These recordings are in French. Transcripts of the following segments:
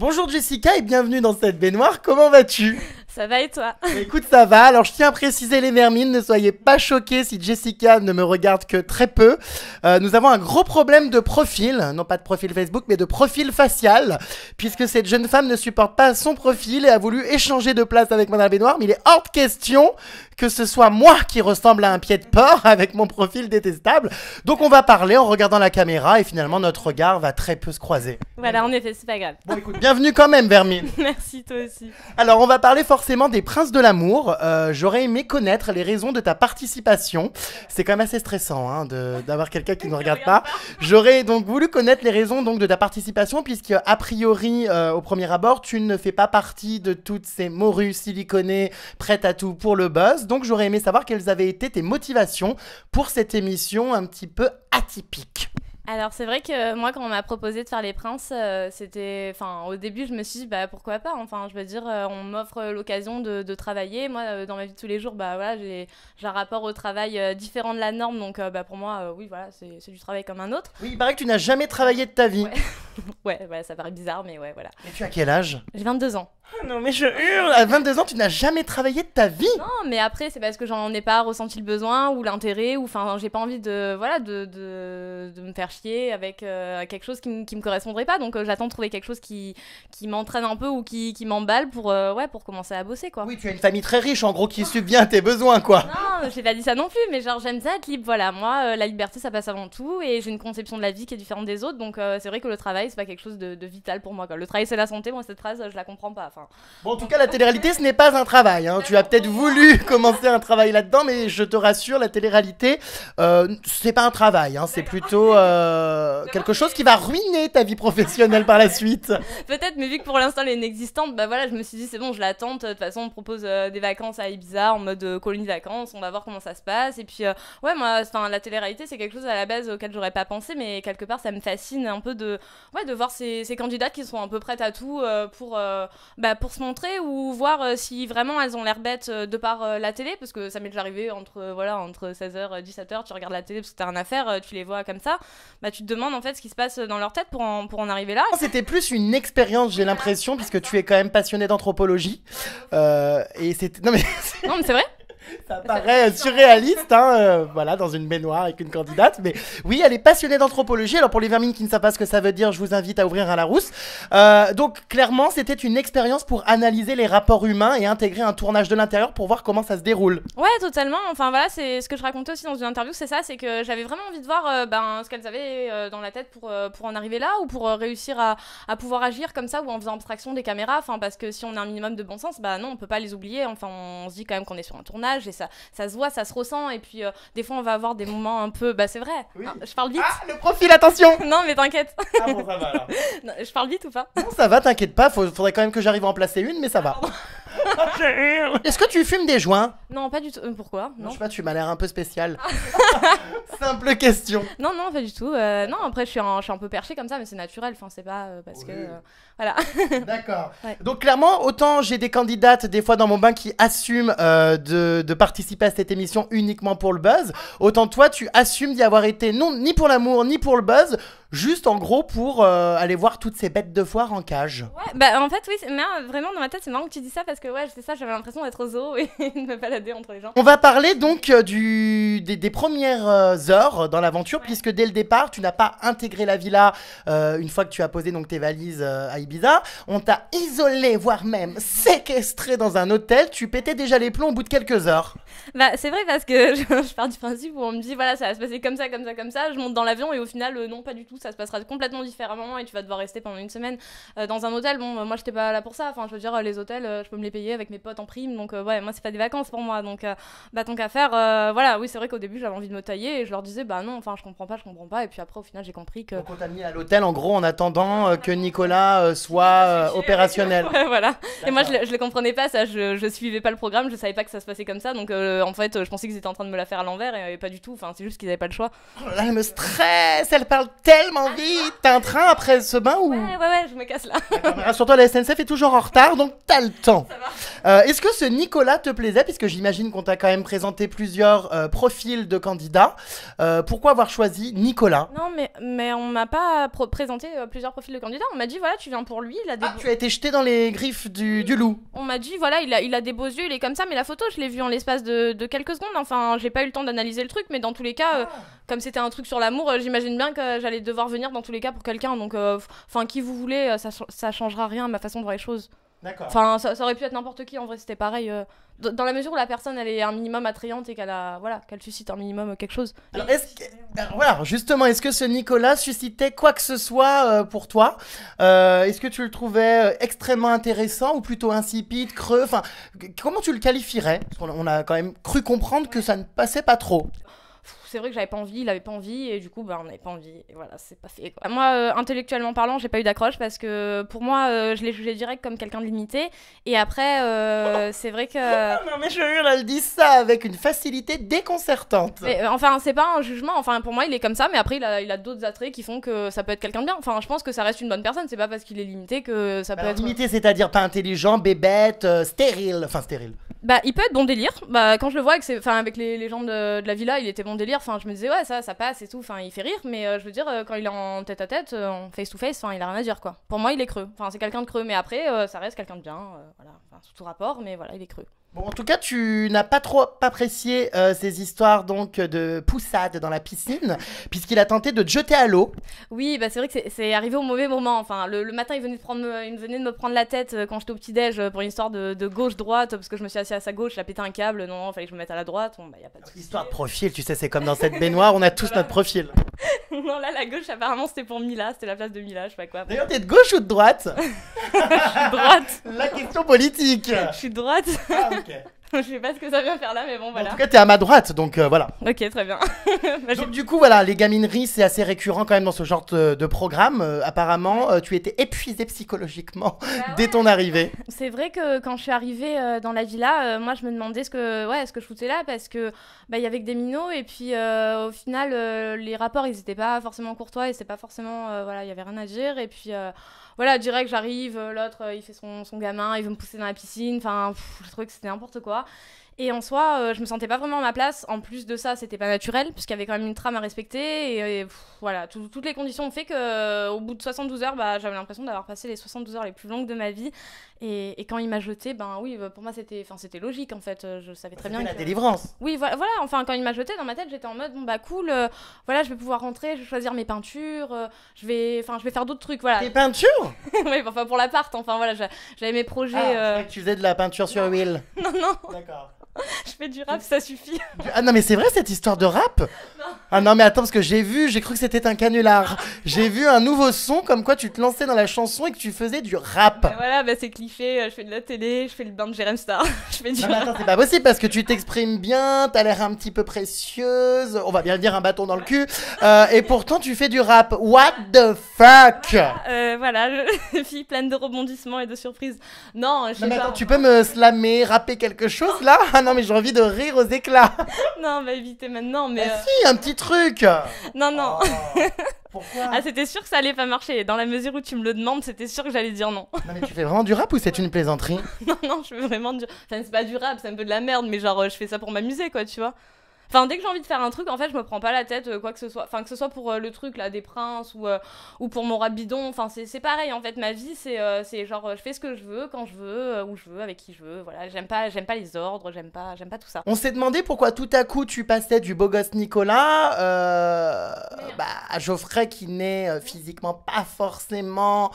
Bonjour Jessica et bienvenue dans cette baignoire, comment vas-tu? Ça va et toi? Écoute, ça va, alors je tiens à préciser les vermines, ne soyez pas choqués si Jessica ne me regarde que très peu. Nous avons un gros problème de profil, non pas de profil Facebook, mais de profil facial, puisque cette jeune femme ne supporte pas son profil et a voulu échanger de place avec moi dans la baignoire, mais il est hors de question que ce soit moi qui ressemble à un pied de porc avec mon profil détestable. Donc on va parler en regardant la caméra et finalement notre regard va très peu se croiser. Voilà, en effet, c'est pas grave. Bon écoute, bienvenue quand même Vermine. Merci, toi aussi. Alors on va parler forcément des princes de l'amour. J'aurais aimé connaître les raisons de ta participation. C'est quand même assez stressant hein, d'avoir quelqu'un qui ne regarde pas. J'aurais donc voulu connaître les raisons donc, de ta participation puisque a priori au premier abord tu ne fais pas partie de toutes ces morues siliconées prêtes à tout pour le buzz. Donc j'aurais aimé savoir quelles avaient été tes motivations pour cette émission un petit peu atypique. Alors c'est vrai que moi quand on m'a proposé de faire les princes, c'était, enfin au début je me suis dit bah pourquoi pas, enfin je veux dire on m'offre l'occasion de travailler, moi dans ma vie de tous les jours bah voilà j'ai un rapport au travail différent de la norme donc bah pour moi oui voilà c'est du travail comme un autre. Oui il paraît que tu n'as jamais travaillé de ta vie. Ouais ça paraît bizarre mais ouais voilà. Et tu as quel âge? J'ai 22 ans. Oh non mais je hurle, à 22 ans tu n'as jamais travaillé de ta vie? Non mais après c'est parce que j'en ai pas ressenti le besoin ou l'intérêt ou enfin j'ai pas envie de voilà de me faire chier avec quelque chose qui me correspondrait pas donc j'attends de trouver quelque chose qui m'entraîne un peu ou qui m'emballe pour commencer à bosser quoi. Oui tu as une famille très riche en gros qui subvient à tes besoins quoi. Non j'ai pas dit ça non plus mais genre j'aime ça être libre voilà moi la liberté ça passe avant tout et j'ai une conception de la vie qui est différente des autres donc c'est vrai que le travail c'est pas quelque chose de vital pour moi quoi. Le travail c'est la santé moi cette phrase je la comprends pas enfin. Bon en tout cas la télé-réalité ce n'est pas un travail hein. Tu as peut-être voulu commencer un travail là-dedans mais je te rassure la télé-réalité c'est pas un travail hein. C'est plutôt quelque chose qui va ruiner ta vie professionnelle par la suite. Peut-être, mais vu que pour l'instant elle est inexistante, bah voilà, je me suis dit c'est bon, je la tente. De toute façon, on me propose des vacances à Ibiza en mode colonie de vacances. On va voir comment ça se passe. Et puis, ouais, moi, la télé-réalité, c'est quelque chose à la base auquel j'aurais pas pensé, mais quelque part, ça me fascine un peu de voir ces candidates qui sont un peu prêtes à tout pour se montrer ou voir si vraiment elles ont l'air bêtes de par la télé, parce que ça m'est déjà arrivé entre 16h, 17h, tu regardes la télé parce que t'as rien à faire, tu les vois comme ça. Bah, tu te demandes en fait ce qui se passe dans leur tête pour en arriver là. C'était plus une expérience, j'ai l'impression, puisque tu es quand même passionné d'anthropologie. Et c'était. Non, mais c'est vrai. Ça paraît surréaliste, hein, voilà, dans une baignoire avec une candidate. Mais oui, elle est passionnée d'anthropologie. Alors pour les vermines qui ne savent pas ce que ça veut dire, je vous invite à ouvrir un Larousse. Donc clairement, c'était une expérience pour analyser les rapports humains et intégrer un tournage de l'intérieur pour voir comment ça se déroule. Ouais, totalement. Enfin voilà, c'est ce que je racontais aussi dans une interview, c'est ça, c'est que j'avais vraiment envie de voir ce qu'elles avaient dans la tête pour en arriver là ou pour réussir à pouvoir agir comme ça ou en faisant abstraction des caméras. Enfin parce que si on a un minimum de bon sens, bah non, on peut pas les oublier. Enfin, on se dit quand même qu'on est sur un tournage. Et ça se voit, ça se ressent et puis des fois on va avoir des moments un peu c'est vrai oui. Je parle vite. Ah le profil attention. Non mais t'inquiète. Ah bon ça va alors. Non, je parle vite ou pas? Non ça va t'inquiète pas, faudrait quand même que j'arrive à en placer une mais ça va. Est-ce que tu fumes des joints? Non pas du tout, pourquoi? Non je sais pas, tu m'as l'air un peu spécial. Simple question. Non pas du tout, non après je suis un peu perché comme ça mais c'est naturel, enfin c'est pas parce oui. que voilà. D'accord. Ouais. Donc clairement, autant j'ai des candidates des fois dans mon bain qui assument de participer à cette émission uniquement pour le buzz, autant toi tu assumes d'y avoir été non ni pour l'amour ni pour le buzz, juste en gros pour aller voir toutes ces bêtes de foire en cage. Ouais, en fait oui, mais vraiment dans ma tête c'est marrant que tu dis ça parce que ouais c'est ça, j'avais l'impression d'être au zoo et de me balader entre les gens. On va parler donc des premières heures dans l'aventure, ouais. Puisque dès le départ tu n'as pas intégré la villa une fois que tu as posé donc tes valises à Ibiza, on t'a isolé voire même séquestré dans un hôtel, tu pétais déjà les plombs au bout de quelques heures. Bah c'est vrai parce que je pars du principe où on me dit voilà ça va se passer comme ça, je monte dans l'avion et au final non pas du tout, ça se passera complètement différemment et tu vas devoir rester pendant une semaine dans un hôtel. Bon moi j'étais pas là pour ça, enfin je veux dire les hôtels je peux me les payer avec mes potes en prime donc ouais moi c'est pas des vacances pour moi donc tant qu'à faire voilà oui c'est vrai qu'au début j'avais envie de me tailler et je leur disais bah non enfin je comprends pas et puis après au final j'ai compris que donc on t'a mis à l'hôtel en gros en attendant que Nicolas soit opérationnel. Ouais voilà. D'accord. Et moi je le comprenais pas ça, je suivais pas le programme, je savais pas que ça se passait comme ça donc en fait je pensais qu'ils étaient en train de me la faire à l'envers et pas du tout, enfin c'est juste qu'ils avaient pas le choix. Oh là, elle me stresse, elle parle tellement tellement vite. T'as un train après ce bain ou... Ouais, je me casse là. D'accord, mais rassure-toi, la SNCF est toujours en retard, donc t'as le temps. Est-ce que ce Nicolas te plaisait, puisque j'imagine qu'on t'a quand même présenté plusieurs profils de candidats. Pourquoi avoir choisi Nicolas? Non, mais on m'a pas présenté plusieurs profils de candidats. On m'a dit, voilà, tu viens pour lui. Il a des Tu as été jeté dans les griffes du loup. On m'a dit, voilà, il a des beaux yeux, il est comme ça, mais la photo, je l'ai vue en l'espace de quelques secondes. Enfin, j'ai pas eu le temps d'analyser le truc, mais dans tous les cas, comme c'était un truc sur l'amour, j'imagine bien que j'allais devoir venir dans tous les cas pour quelqu'un. Donc, enfin, qui vous voulez, ça changera rien à ma façon de voir les choses. D'accord. Enfin, ça aurait pu être n'importe qui, en vrai, c'était pareil. Dans la mesure où la personne, elle est un minimum attrayante et qu'elle suscite un minimum quelque chose. Alors, voilà, justement, est-ce que ce Nicolas suscitait quoi que ce soit pour toi? Est-ce que tu le trouvais extrêmement intéressant ou plutôt insipide, creux? Enfin, comment tu le qualifierais? Parce qu'on a quand même cru comprendre que ça ne passait pas trop. C'est vrai que j'avais pas envie, il avait pas envie, et du coup, on n'avait pas envie, et voilà, c'est pas fait, quoi. Moi, intellectuellement parlant, j'ai pas eu d'accroche, parce que pour moi, je l'ai jugé direct comme quelqu'un de limité, et après, c'est vrai que... Non mais je jure, elle dit ça avec une facilité déconcertante. Mais, enfin, c'est pas un jugement, enfin, pour moi, il est comme ça, mais après, il a d'autres attraits qui font que ça peut être quelqu'un de bien. Enfin, je pense que ça reste une bonne personne, c'est pas parce qu'il est limité que ça peut être... Limité, c'est-à-dire pas intelligent, bébête, stérile, enfin stérile. Bah, il peut être bon délire. Bah, quand je le vois avec les gens de la villa, il était bon délire. Enfin, je me disais, ouais, ça passe et tout. Enfin, il fait rire. Mais je veux dire, quand il est en tête à tête, en face to face, il a rien à dire, quoi. Pour moi, il est creux. Enfin, c'est quelqu'un de creux. Mais après, ça reste quelqu'un de bien. Voilà. Enfin, sous tout rapport. Mais voilà, il est creux. Bon, en tout cas, tu n'as pas trop apprécié ces histoires donc de poussade dans la piscine, puisqu'il a tenté de te jeter à l'eau. Oui, bah c'est vrai que c'est arrivé au mauvais moment. Enfin, le matin, il venait de me prendre la tête quand j'étais au petit-déj pour une histoire de gauche-droite, parce que je me suis assis à sa gauche, il a pété un câble. Non, il fallait que je me mette à la droite. Bon, bah, y a pas de... Histoire de profil, tu sais, c'est comme dans cette baignoire, on a tous notre profil. Non, là, la gauche, apparemment, c'était pour Mila, c'était la place de Mila, je sais pas quoi. D'ailleurs, t'es de gauche ou de droite? Je suis droite. La question politique. Je suis droite. Ah, ok. Je sais pas ce que ça vient faire là, mais bon, voilà. En tout cas, t'es à ma droite, donc voilà. Ok, très bien. Donc du coup, voilà, les gamineries, c'est assez récurrent quand même dans ce genre de programme. Apparemment, tu étais épuisée psychologiquement dès ton arrivée. C'est vrai que quand je suis arrivée dans la villa, moi, je me demandais ce que je foutais là, parce que il y avait que des minots, et puis au final, les rapports, ils étaient pas forcément courtois, et c'était pas forcément, voilà, il y avait rien à dire, et puis... Voilà, direct, j'arrive, l'autre, il fait son gamin, il veut me pousser dans la piscine, enfin, je trouvais que c'était n'importe quoi. Et en soi, je me sentais pas vraiment à ma place. En plus de ça, c'était pas naturel, puisqu'il y avait quand même une trame à respecter. Et voilà, toutes les conditions ont fait qu'au bout de 72 heures, j'avais l'impression d'avoir passé les 72 heures les plus longues de ma vie. Et quand il m'a jetée, oui, pour moi, c'était logique, en fait. Je savais très bien la délivrance. Oui, voilà, enfin, quand il m'a jetée, dans ma tête, j'étais en mode, cool, voilà, je vais pouvoir rentrer, je vais choisir mes peintures, je vais faire d'autres trucs, voilà. Tes peintures? Oui, enfin, pour l'appart, enfin, voilà, j'avais mes projets... Je croyais que tu faisais de la peinture sur huile. Non, non. D'accord. Je fais du rap, ça suffit. Ah non mais c'est vrai cette histoire de rap? Non. Ah non mais attends, parce que j'ai cru que c'était un canular. J'ai vu un nouveau son comme quoi tu te lançais dans la chanson et que tu faisais du rap. Voilà, c'est cliché, je fais de la télé, je fais le bain de Jérém Star, je fais du non, rap. Attends, c'est pas possible parce que tu t'exprimes bien, t'as l'air un petit peu précieuse, on va bien dire un bâton dans le cul, et pourtant tu fais du rap. What the fuck? Voilà, fille pleine de rebondissements et de surprises. Non, je sais mais pas. attends, tu peux me slammer, rapper quelque chose là? Ah non mais j'ai envie de rire aux éclats. Non, évitez maintenant, mais... Si, un petit truc. Non. Oh, pourquoi? Ah, c'était sûr que ça allait pas marcher. Dans la mesure où tu me le demandes, c'était sûr que j'allais dire non. Non mais tu fais vraiment du rap ou c'est une plaisanterie? Non, je fais vraiment du... Enfin, c'est pas du rap, c'est un peu de la merde, mais genre, je fais ça pour m'amuser, quoi, tu vois. Enfin, dès que j'ai envie de faire un truc, en fait, je me prends pas la tête, quoi que ce soit. Enfin, que ce soit pour le truc, là, des princes, ou pour mon rap bidon. Enfin, c'est pareil, en fait. Ma vie, c'est genre, je fais ce que je veux, quand je veux, où je veux, avec qui je veux. Voilà, j'aime pas les ordres, j'aime pas tout ça. On s'est demandé pourquoi tout à coup tu passais du beau gosse Nicolas à Geoffrey qui n'est physiquement pas forcément...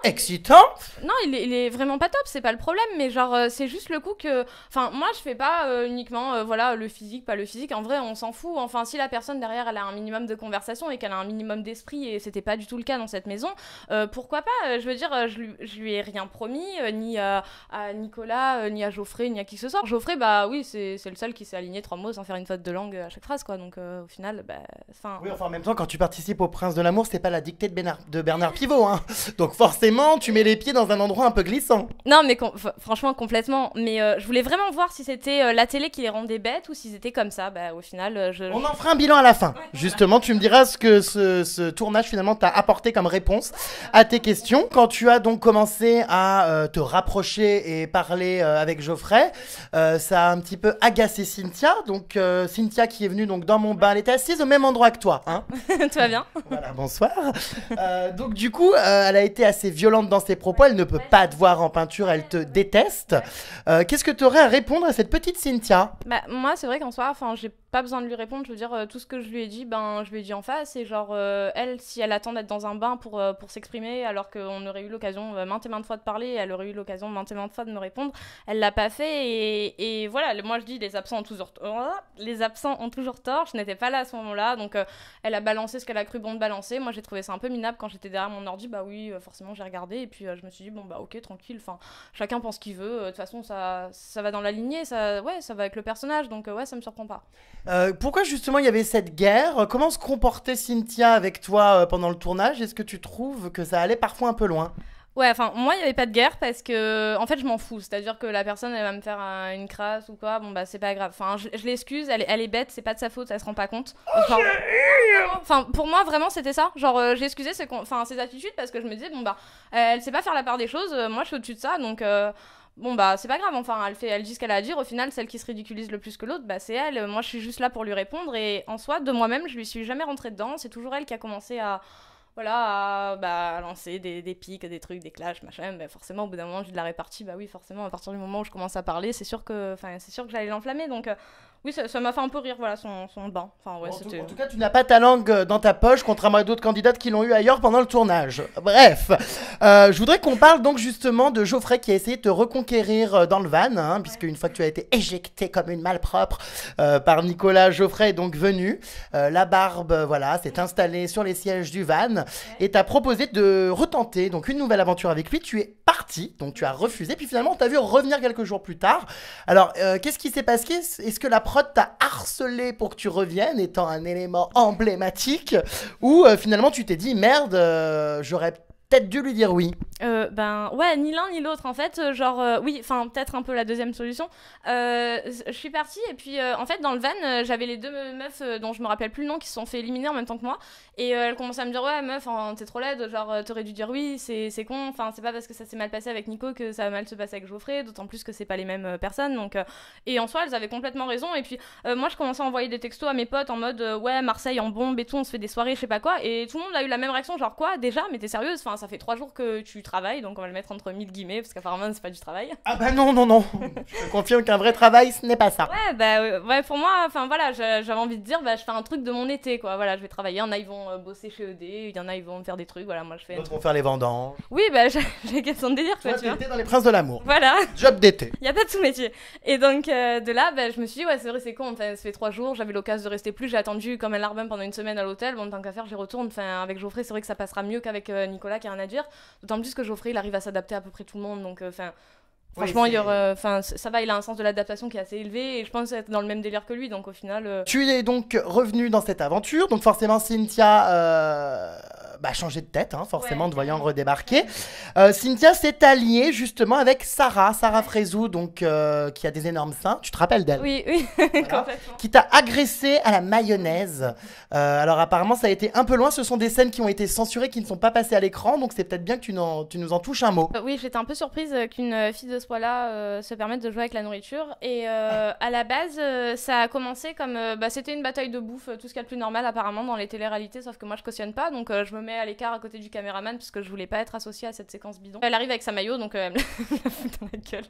excitant. Non, il est vraiment pas top, c'est pas le problème, mais genre c'est juste le coup que, enfin, moi je fais pas uniquement voilà, le physique, pas le physique, en vrai on s'en fout. Enfin, si la personne derrière elle a un minimum de conversation et qu'elle a un minimum d'esprit, et c'était pas du tout le cas dans cette maison, pourquoi pas. Je veux dire, je lui ai rien promis, ni à Nicolas, ni à Geoffrey, ni à qui que ce soit. Geoffrey, oui, c'est le seul qui s'est aligné 3 mots sans faire une faute de langue à chaque phrase, quoi. Donc au final, oui, enfin en même temps, quand tu participes au Prince de l'amour, c'est pas la dictée de Bernard Pivot, hein. Donc forcément forcément, tu mets les pieds dans un endroit un peu glissant. Non, mais franchement, complètement. Mais je voulais vraiment voir si c'était la télé qui les rendait bêtes ou s'ils étaient comme ça. Bah, au final, on en fera un bilan à la fin. Justement, tu me diras ce que ce tournage finalement t'a apporté comme réponse à tes questions. Quand tu as donc commencé à te rapprocher et parler avec Geoffrey, ça a un petit peu agacé Cynthia. Donc Cynthia qui est venue donc dans mon bain, elle était assise au même endroit que toi, hein. Tout va bien. Voilà, bonsoir. Donc du coup, elle a été assez violente dans ses propos. Elle ne peut pas te voir en peinture, elle te déteste. Qu'est-ce que tu aurais à répondre à cette petite Cynthia? Bah, moi, c'est vrai qu'en soi, j'ai pas besoin de lui répondre. Je veux dire, tout ce que je lui ai dit, je lui ai dit en face. Et genre, elle, si elle attend d'être dans un bain pour s'exprimer, alors qu'on aurait eu l'occasion maintes et maintes fois de parler, elle aurait eu l'occasion maintes et maintes fois de me répondre, elle l'a pas fait. Et voilà, moi je dis, les absents ont toujours tort. Je n'étais pas là à ce moment-là. Donc, elle a balancé ce qu'elle a cru bon de balancer. Moi, j'ai trouvé ça un peu minable quand j'étais derrière mon ordi. Bah oui, forcément, j'ai regardé. Et puis, je me suis dit, bon, bah ok, tranquille. Enfin, chacun pense ce qu'il veut. De toute façon, ça va dans la lignée. Ça va avec le personnage. Donc, ouais, ça me surprend pas. Pourquoi justement il y avait cette guerre? Comment se comportait Cynthia avec toi pendant le tournage? Est-ce que tu trouves que ça allait parfois un peu loin? Ouais, enfin, moi, il n'y avait pas de guerre parce que, en fait, je m'en fous. C'est-à-dire que la personne, elle va me faire une crasse ou quoi, bon, bah, c'est pas grave. Enfin, je l'excuse, elle est bête, c'est pas de sa faute, elle se rend pas compte. Enfin, pour moi, vraiment, c'était ça. Genre, j'ai excusé ses attitudes parce que je me disais, bon, bah, elle sait pas faire la part des choses, moi, je suis au-dessus de ça, donc... Bon bah c'est pas grave, enfin elle dit ce qu'elle a à dire, au final celle qui se ridiculise le plus que l'autre bah c'est elle, moi je suis juste là pour lui répondre et en soi de moi-même je lui suis jamais rentrée dedans, c'est toujours elle qui a commencé à lancer des pics, des trucs, des clashs, machin, bah forcément au bout d'un moment j'ai de la répartie, bah oui forcément à partir du moment où je commence à parler c'est sûr que j'allais l'enflammer donc oui ça m'a fait un peu rire voilà son bain, enfin ouais c'était... En tout cas tu n'as pas ta langue dans ta poche contrairement à d'autres candidates qui l'ont eu ailleurs pendant le tournage. Bref, je voudrais qu'on parle donc justement de Geoffrey qui a essayé de te reconquérir dans le van, hein, puisque une fois que tu as été éjecté comme une malpropre par Nicolas, Geoffrey est donc venu, la barbe voilà s'est installée sur les sièges du van et t'a proposé de retenter donc une nouvelle aventure avec lui. Tu es parti, donc tu as refusé, puis finalement on t'a vu revenir quelques jours plus tard. Alors qu'est-ce qui s'est passé? Est-ce que la prod t'a harcelé pour que tu reviennes étant un élément emblématique ou finalement tu t'es dit merde, j'aurais peut-être dû lui dire oui? Ouais, ni l'un ni l'autre en fait, oui, enfin peut-être un peu la deuxième solution. Je suis partie et puis en fait dans le van j'avais les deux meufs dont je me rappelle plus le nom qui se sont fait éliminer en même temps que moi et elles commençaient à me dire ouais meuf t'es trop laide, genre t'aurais dû dire oui, c'est con, enfin c'est pas parce que ça s'est mal passé avec Nico que ça va mal se passer avec Geoffrey, d'autant plus que c'est pas les mêmes personnes donc et en soi elles avaient complètement raison et puis moi je commençais à envoyer des textos à mes potes en mode ouais Marseille en bombe et tout, on se fait des soirées je sais pas quoi et tout le monde a eu la même réaction genre quoi déjà mais t'es sérieuse, enfin ça fait 3 jours que tu travailles donc on va le mettre entre 1000 guillemets parce qu'apparemment c'est pas du travail. Ah bah non je te confirme qu'un vrai travail ce n'est pas ça. Ouais pour moi enfin voilà j'avais envie de dire bah je fais un truc de mon été quoi, voilà je vais travailler, il y en a ils vont bosser chez ED, il y en a ils vont faire des trucs, voilà moi je fais d'autres vont faire les vendanges. Oui bah j'ai question de délire quoi, tu vois dans les Princes de l'amour, voilà job d'été, il y a pas de sous-métier et donc de là bah, je me suis dit ouais c'est vrai c'est con, enfin ça fait 3 jours j'avais l'occasion de rester plus, j'ai attendu comme un larbin pendant une semaine à l'hôtel, bon tant qu'à faire j'y retourne, enfin avec Geoffrey c'est vrai que ça passera mieux qu'avec Nicolas qui a rien à dire, d'autant plus que Geoffrey il arrive à s'adapter à peu près tout le monde donc franchement, oui, ça va, il a un sens de l'adaptation qui est assez élevé et je pense être dans le même délire que lui, donc au final... Tu es donc revenu dans cette aventure, donc forcément Cynthia changé de tête, hein, forcément, de voyant redébarquer. Cynthia s'est alliée justement avec Sarah Frézou, donc qui a des énormes seins, tu te rappelles d'elle? Oui, voilà, qui t'a agressé à la mayonnaise. Alors apparemment ça a été un peu loin, ce sont des scènes qui ont été censurées, qui ne sont pas passées à l'écran, donc c'est peut-être bien que tu nous en touches un mot. Oui, j'étais un peu surprise qu'une fille de ce poids-là se permette de jouer avec la nourriture et à la base ça a commencé comme c'était une bataille de bouffe, tout ce qu'il y a de plus normal apparemment dans les téléréalités, sauf que moi je cautionne pas, donc je me mets à l'écart à côté du caméraman parce que je voulais pas être associée à cette séquence bidon. Elle arrive avec sa maillot, donc elle me la fout dans la gueule.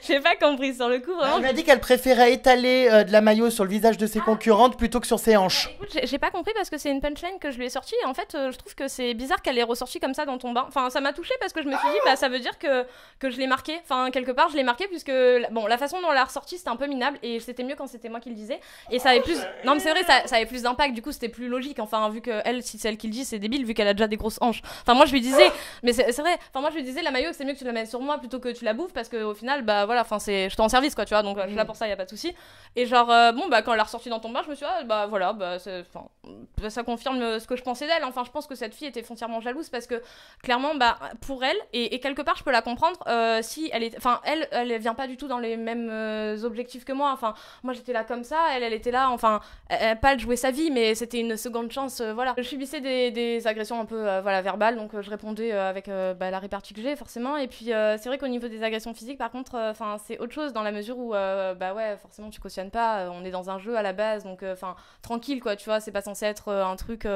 J'ai pas compris sur le coup vraiment. Elle m'a dit qu'elle préférait étaler de la maillot sur le visage de ses concurrentes plutôt que sur ses hanches. Écoute, j'ai pas compris parce que c'est une punchline que je lui ai sortie et en fait je trouve que c'est bizarre qu'elle ait ressorti comme ça dans ton bain. Enfin ça m'a touchée parce que je me suis dit ça veut dire que je l'ai marqué. Enfin quelque part je l'ai marqué puisque bon la façon dont elle l'a ressorti c'était un peu minable et c'était mieux quand c'était moi qui le disais et ça avait plus... Non mais c'est vrai ça avait plus d'impact, du coup c'était plus logique enfin vu que elle si c'est elle qui le dit c'est débile vu qu'elle a déjà des grosses hanches. Enfin moi je lui disais mais c'est vrai, enfin moi je lui disais la maillot c'est mieux que tu la mettes sur moi plutôt que tu la bouffes parce que au final mal, bah voilà, enfin j'étais en service quoi, tu vois, donc je suis là pour ça, y a pas de souci. Et genre bon bah quand elle l'a ressorti dans ton bar, je me suis dit, ah, bah voilà, bah ça confirme ce que je pensais d'elle. Enfin je pense que cette fille était foncièrement jalouse parce que clairement bah pour elle et quelque part je peux la comprendre si elle est, enfin elle vient pas du tout dans les mêmes objectifs que moi. Enfin moi j'étais là comme ça, elle était là, enfin pas elle jouait sa vie, mais c'était une seconde chance, voilà. Je subissais des agressions un peu voilà verbales, donc je répondais avec la répartie que j'ai forcément. Et puis c'est vrai qu'au niveau des agressions physiques, par contre, enfin c'est autre chose dans la mesure où bah ouais forcément tu cautionnes pas, on est dans un jeu à la base, donc enfin tranquille quoi, tu vois, c'est pas censé être un truc où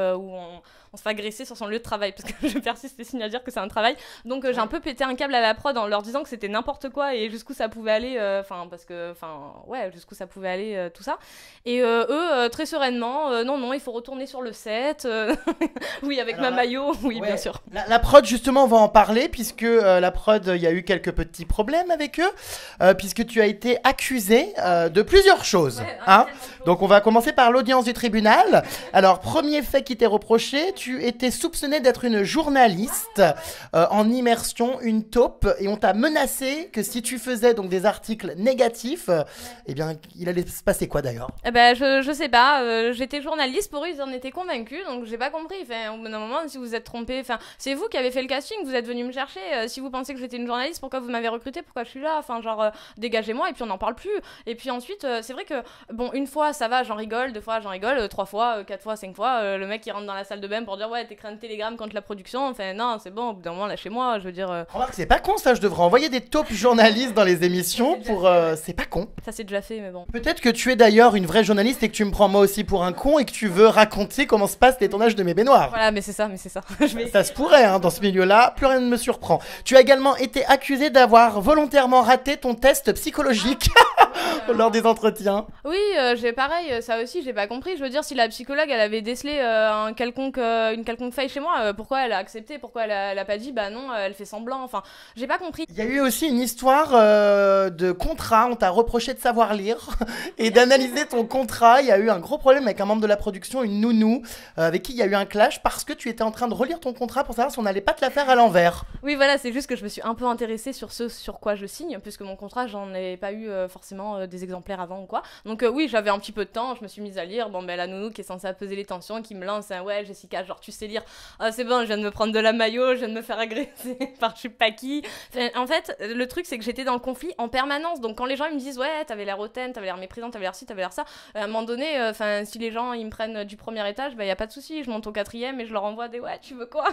on se fait agresser sur son lieu de travail, parce que je persiste et signe à dire que c'est un travail. Donc j'ai un peu pété un câble à la prod en leur disant que c'était n'importe quoi et jusqu'où ça pouvait aller, enfin parce que enfin ouais jusqu'où ça pouvait aller tout ça. Et eux très sereinement non il faut retourner sur le set. Oui avec ma maillot, oui ouais, bien sûr. La prod justement on va en parler puisque la prod il y a eu quelques petits problèmes avec eux puisque tu as été accusé de plusieurs choses, Ouais, hein. Donc on va commencer par l'audience du tribunal. Alors premier fait qui t'est reproché, tu étais soupçonné d'être une journaliste en immersion, une taupe, et on t'a menacé que si tu faisais donc des articles négatifs, eh bien il allait se passer quoi d'ailleurs? Eh ben, je sais pas, j'étais journaliste, pour eux ils en étaient convaincus, donc j'ai pas compris. Enfin, au bout d'un moment, si vous êtes trompé, enfin, c'est vous qui avez fait le casting, vous êtes venu me chercher. Si vous pensez que j'étais une journaliste, pourquoi vous m'avez recruté, pourquoi je suis là? Enfin, genre, dégagez-moi et puis on n'en parle plus. Et puis ensuite, c'est vrai que, bon, une fois ça va, j'en rigole, deux fois j'en rigole, trois fois, quatre fois, cinq fois, le mec qui rentre dans la salle de bain pour dire ouais, t'écris un télégramme contre la production, enfin, non, c'est bon, au bout d'un moment, lâchez-moi, je veux dire. Remarque, c'est pas con ça, je devrais envoyer des taupes journalistes dans les émissions pour. C'est pas con. Ça c'est déjà fait, mais bon. Peut-être que tu es d'ailleurs une vraie journaliste et que tu me prends moi aussi pour un con et que tu veux raconter comment se passent les tournages de mes baignoires. Voilà, mais c'est ça. Ça se pourrait, hein, dans ce milieu-là, plus rien ne me surprend. Tu as également été accusé d'avoir volontairement raté ton test psychologique lors des entretiens. Oui, j'ai pareil, ça aussi, j'ai pas compris. Je veux dire, si la psychologue, elle avait décelé une quelconque faille chez moi, pourquoi elle a accepté, pourquoi elle a pas dit, bah non, elle fait semblant, enfin, j'ai pas compris. Il y a eu aussi une histoire de contrat, on t'a reproché de savoir lire et d'analyser ton contrat. Il y a eu un gros problème avec un membre de la production, une nounou, avec qui il y a eu un clash parce que tu étais en train de relire ton contrat pour savoir si on n'allait pas te la faire à l'envers. Oui, voilà, c'est juste que je me suis un peu intéressée sur ce sur quoi je signe, puisque mon contrat, j'en ai pas eu forcément des exemplaires avant ou quoi. Donc oui, j'avais un petit peu de temps, je me suis mise à lire. Bon, ben la nounou qui est censée apaiser les tensions, qui me lance un ouais, Jessica, genre tu sais lire. Ah, c'est bon, je viens de me prendre de la maillot, je viens de me faire agresser par je sais pas qui. Enfin, en fait, le truc, c'est que j'étais dans le conflit en permanence. Donc quand les gens ils me disent ouais, t'avais l'air hautaine, t'avais l'air méprisante, t'avais l'air ci, t'avais l'air ça, à un moment donné, enfin, si les gens ils me prennent du premier étage, bah y a pas de souci, je monte au quatrième et je leur envoie des ouais, tu veux quoi?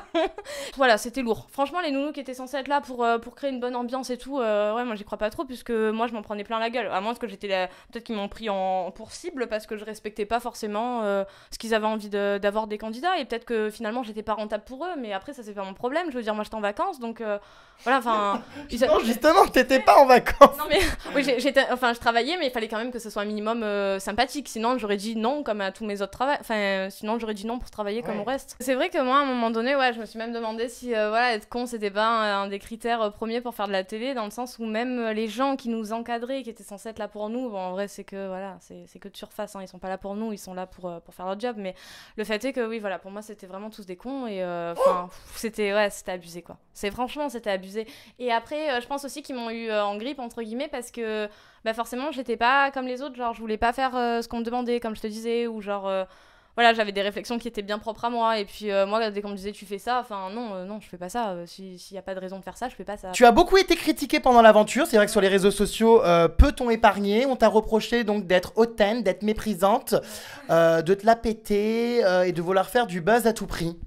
Voilà, c'était lourd. Franchement, les nounous qui étaient censés être là pour créer une bonne ambiance et tout, ouais, moi j'y crois pas trop, puisque moi je m'en prenais plein la gueule. À moins que j'étais là, peut-être qu'ils m'ont pris pour cible parce que je respectais pas forcément ce qu'ils avaient envie d'avoir des candidats, et peut-être que finalement j'étais pas rentable pour eux, mais après ça c'est pas mon problème. Je veux dire, moi j'étais en vacances, donc voilà, enfin. Non, justement, t'étais pas en vacances. Non mais oui, je travaillais, mais il fallait quand même que ce soit un minimum sympathique, sinon j'aurais dit non comme à tous mes autres travaux, enfin sinon j'aurais dit non pour travailler comme au reste. C'est vrai que moi à un moment donné, ouais, je me suis même demandé si voilà, être con c'était pas un des critères premiers pour faire de la télé, dans le sens où même les gens qui nous encadraient, qui étaient censés être là pour nous, bon en vrai c'est que voilà, c'est que de surface, hein, ils sont pas là pour nous, ils sont là pour faire leur job, mais le fait est que oui voilà, pour moi c'était vraiment tous des cons, et enfin c'était abusé quoi. Franchement c'était abusé. Et après je pense aussi qu'ils m'ont eu en grippe entre guillemets, parce que bah forcément j'étais pas comme les autres, genre je voulais pas faire ce qu'on me demandait comme je te disais, ou genre voilà, j'avais des réflexions qui étaient bien propres à moi, et puis moi dès qu'on me disait tu fais ça, enfin non je fais pas ça, s'il y a pas de raison de faire ça, je fais pas ça. Tu as beaucoup été critiqué pendant l'aventure, c'est vrai que sur les réseaux sociaux peu t'ont épargné, on t'a reproché donc d'être hautaine, d'être méprisante, de te la péter et de vouloir faire du buzz à tout prix.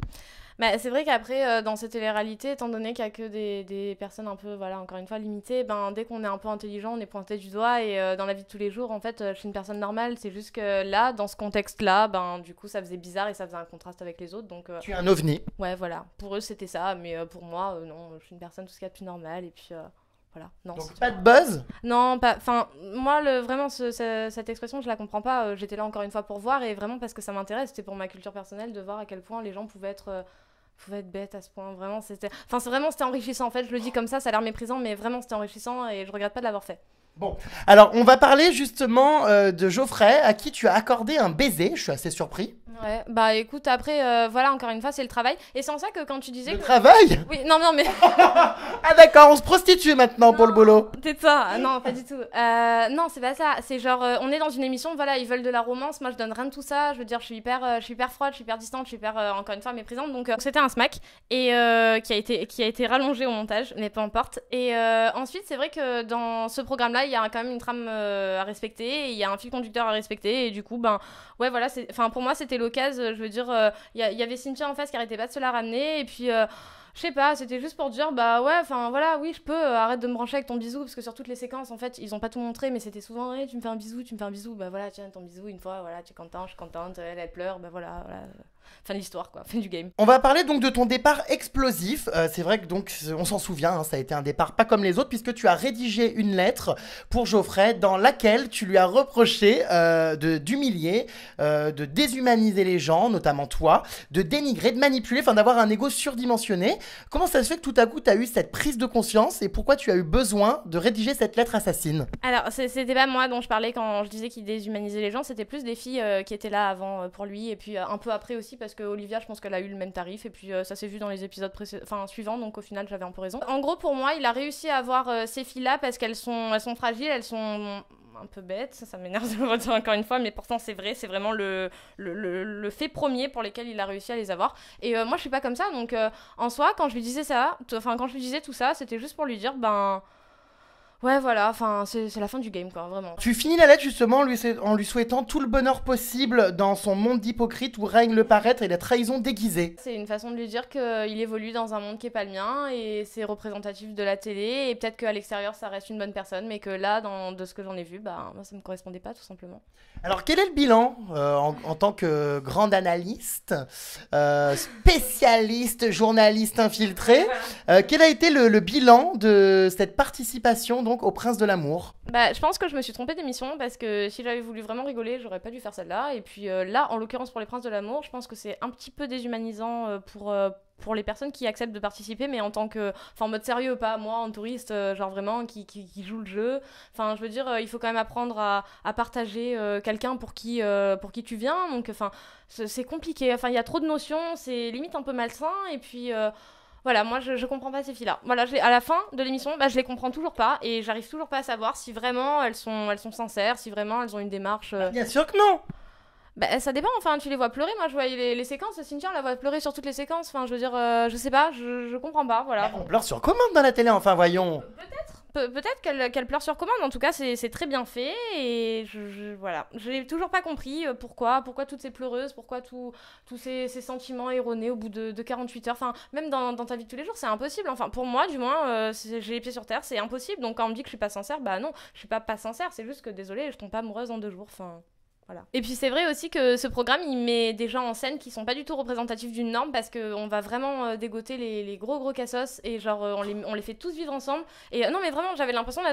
Bah, c'est vrai qu'après, dans cette télé-réalité, étant donné qu'il n'y a que des personnes un peu, voilà, encore une fois, limitées, ben, dès qu'on est un peu intelligent, on est pointé du doigt, et dans la vie de tous les jours, en fait, je suis une personne normale, c'est juste que là, dans ce contexte-là, ben, du coup, ça faisait bizarre et ça faisait un contraste avec les autres, donc... Tu es un ovni. Ouais, voilà. Pour eux, c'était ça, mais pour moi, non, je suis une personne tout ce qu'il y a de plus normale, et puis... Voilà. Non, donc pas de buzz? Non, pas. Enfin, moi, vraiment, cette expression, je la comprends pas. J'étais là encore une fois pour voir, et vraiment parce que ça m'intéresse. C'était pour ma culture personnelle de voir à quel point les gens pouvaient être bêtes à ce point. Vraiment, c'était. Enfin, c'était enrichissant. En fait, je le dis comme ça a l'air méprisant, mais vraiment, c'était enrichissant, et je regrette pas de l'avoir fait. Bon, alors on va parler justement de Geoffrey, à qui tu as accordé un baiser. Je suis assez surpris. Ouais, bah écoute, après, voilà, encore une fois, c'est le travail. Et c'est en ça que quand tu disais Le que... travail? Oui, non, non, mais... Ah d'accord, on se prostitue maintenant pour le boulot. C'est ça, non, pas du tout. Non, c'est pas ça. C'est genre, on est dans une émission, voilà, ils veulent de la romance. Moi, je donne rien de tout ça. Je veux dire, je suis hyper froide, je suis hyper distante, je suis hyper, encore une fois, méprisante. Donc, c'était un smack et qui a été rallongé au montage, mais peu importe. Et ensuite, c'est vrai que dans ce programme-là, il y a quand même une trame à respecter, et il y a un fil conducteur à respecter. Et du coup, ben, ouais, voilà, enfin, pour moi, c'était l'occasion. Je veux dire, il y avait Cynthia en face qui arrêtait pas de se la ramener, et puis. Je sais pas, c'était juste pour dire, bah ouais, enfin voilà, oui, je peux, arrête de me brancher avec ton bisou, parce que sur toutes les séquences, en fait, ils ont pas tout montré, mais c'était souvent, hey, tu me fais un bisou, bah voilà, tiens, ton bisou une fois, voilà, tu es content, je suis contente, elle pleure, bah voilà, voilà. Fin de l'histoire, quoi, fin du game. On va parler donc de ton départ explosif. C'est vrai que donc on s'en souvient, hein, ça a été un départ pas comme les autres, puisque tu as rédigé une lettre pour Geoffrey dans laquelle tu lui as reproché d'humilier, de déshumaniser les gens, notamment toi, de dénigrer, de manipuler, enfin d'avoir un ego surdimensionné. Comment ça se fait que tout à coup tu as eu cette prise de conscience, et pourquoi tu as eu besoin de rédiger cette lettre assassine? Alors, c'était pas moi dont je parlais quand je disais qu'il déshumanisait les gens, c'était plus des filles qui étaient là avant pour lui, et puis un peu après aussi, parce que Olivia, je pense qu'elle a eu le même tarif, et puis ça s'est vu dans les épisodes suivants, donc au final j'avais un peu raison. En gros, pour moi, il a réussi à avoir ces filles-là parce qu'elles sont fragiles, elles sont un peu bêtes, ça m'énerve de le dire encore une fois, mais pourtant c'est vrai, c'est vraiment le fait premier pour lequel il a réussi à les avoir. Et moi je suis pas comme ça, donc en soi, quand je lui disais ça, quand je lui disais tout ça, c'était juste pour lui dire, ben... Ouais, voilà, enfin, c'est la fin du game, quoi, vraiment. Tu finis la lettre justement en lui souhaitant tout le bonheur possible dans son monde d'hypocrite où règne le paraître et la trahison déguisée. C'est une façon de lui dire qu'il évolue dans un monde qui est pas le mien, et c'est représentatif de la télé, et peut-être qu'à l'extérieur ça reste une bonne personne, mais que là, de ce que j'en ai vu, bah, moi ça me correspondait pas, tout simplement. Alors quel est le bilan en tant que grande analyste, spécialiste, journaliste infiltré, quel a été le bilan de cette participation donc au Prince de l'amour? Bah, je pense que je me suis trompée d'émission, parce que si j'avais voulu vraiment rigoler, j'aurais pas dû faire celle-là. Et puis là, en l'occurrence pour les Princes de l'amour, je pense que c'est un petit peu déshumanisant pour les personnes qui acceptent de participer, mais en tant que... Enfin, en mode sérieux, pas moi, en touriste, genre vraiment, qui joue le jeu. Enfin, je veux dire, il faut quand même apprendre à partager quelqu'un pour qui tu viens. Donc, enfin, c'est compliqué. Enfin, il y a trop de notions, c'est limite un peu malsain. Et puis... Voilà, moi je comprends pas ces filles-là. Voilà, à la fin de l'émission, bah, je les comprends toujours pas, et j'arrive toujours pas à savoir si vraiment elles sont sincères, si vraiment elles ont une démarche. Bien sûr que non. Bah, ça dépend, enfin, tu les vois pleurer. Moi je vois les séquences, Cynthia, on la voit pleurer sur toutes les séquences. Enfin, je veux dire, je sais pas, je comprends pas, voilà. On pleure sur commande dans la télé, enfin voyons. Peut-être qu'elle pleure sur commande, en tout cas c'est très bien fait, et voilà. J'ai toujours pas compris pourquoi toutes ces pleureuses, pourquoi tous ces sentiments erronés au bout de 48 heures, enfin même dans ta vie de tous les jours, c'est impossible, enfin pour moi du moins, j'ai les pieds sur terre, c'est impossible, donc quand on me dit que je suis pas sincère, bah non, je suis pas sincère, c'est juste que désolée, je tombe pas amoureuse en 2 jours, enfin... Voilà. Et puis c'est vrai aussi que ce programme il met des gens en scène qui sont pas du tout représentatifs d'une norme, parce qu'on va vraiment dégoter les gros cassos, et genre on les fait tous vivre ensemble, et non mais vraiment j'avais l'impression d'être